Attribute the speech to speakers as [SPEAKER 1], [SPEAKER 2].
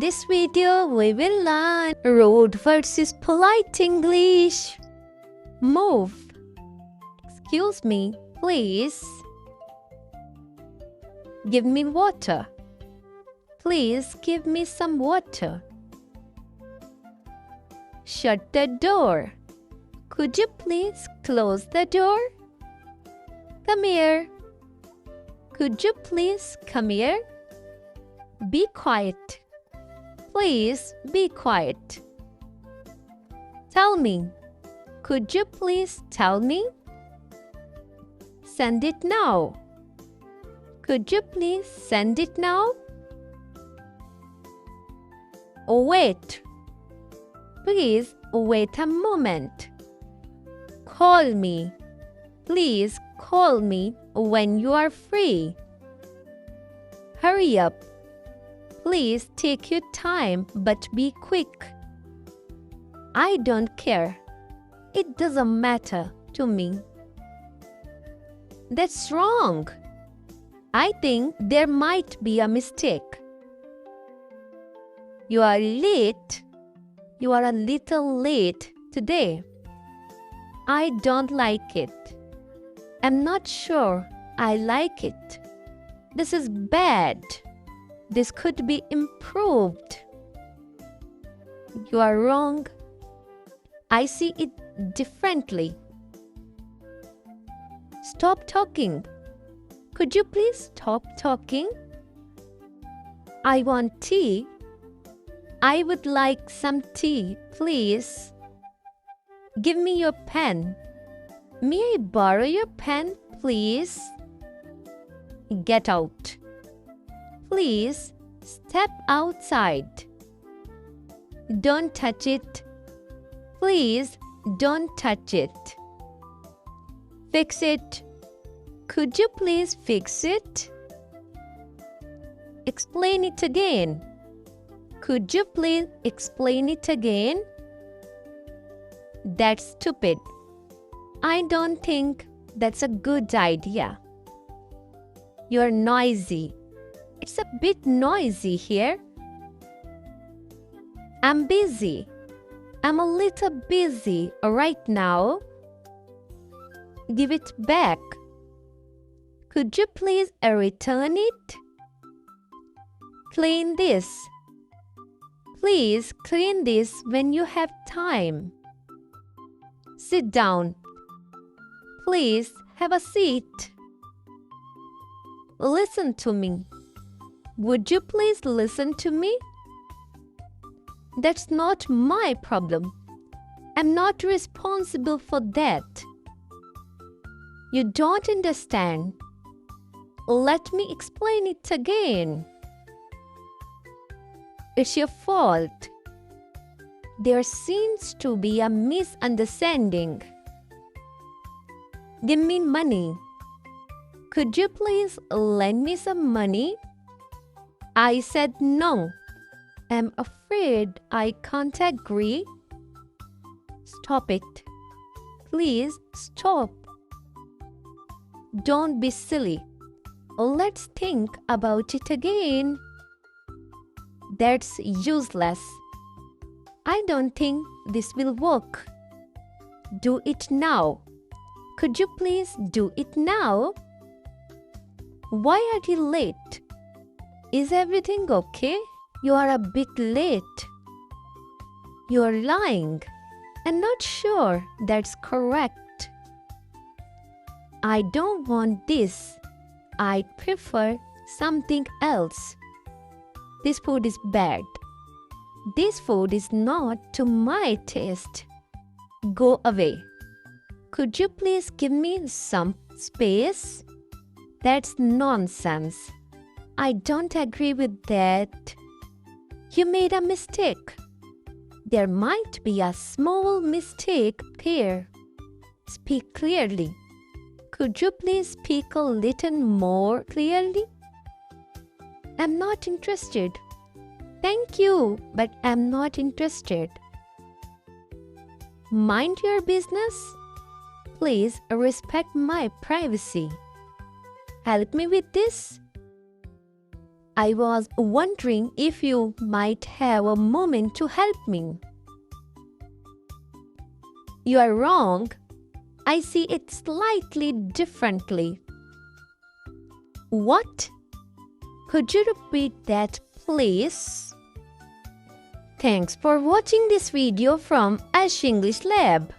[SPEAKER 1] this video, we will learn rude versus polite English. Move. Excuse me, please. Give me water. Please give me some water. Shut the door. Could you please close the door? Come here. Could you please come here? Be quiet. Please be quiet. Tell me. Could you please tell me? Send it now. Could you please send it now? Wait. Please wait a moment. Call me. Please call me when you are free. Hurry up. Please take your time, but be quick. I don't care. It doesn't matter to me. That's wrong. I think there might be a mistake. You are late. You are a little late today. I don't like it. I'm not sure I like it. This is bad. This could be improved. You are wrong. I see it differently. Stop talking. Could you please stop talking? I want tea. I would like some tea, please. Give me your pen. May I borrow your pen, please? Get out. Please step outside. Don't touch it. Please don't touch it. Fix it. Could you please fix it? Explain it again. Could you please explain it again? That's stupid. I don't think that's a good idea. You're noisy. It's a bit noisy here. I'm busy. I'm a little busy right now. Give it back. Could you please return it? Clean this. Please clean this when you have time. Sit down. Please have a seat. Listen to me. Would you please listen to me? That's not my problem. I'm not responsible for that. You don't understand. Let me explain it again. It's your fault. There seems to be a misunderstanding. Give me money. Could you please lend me some money? I said no. I'm afraid I can't agree. Stop it. Please stop. Don't be silly. Let's think about it again. That's useless. I don't think this will work. Do it now. Could you please do it now? Why are you late? Is everything okay? You are a bit late. You are lying. I'm not sure that's correct. I don't want this. I prefer something else. This food is bad. This food is not to my taste. Go away. Could you please give me some space? That's nonsense. I don't agree with that. You made a mistake. There might be a small mistake here. Speak clearly. Could you please speak a little more clearly? I'm not interested. Thank you, but I'm not interested. Mind your business. Please respect my privacy. Help me with this. I was wondering if you might have a moment to help me. You are wrong. I see it slightly differently. What? Could you repeat that, please? Thanks for watching this video from Ash English Lab.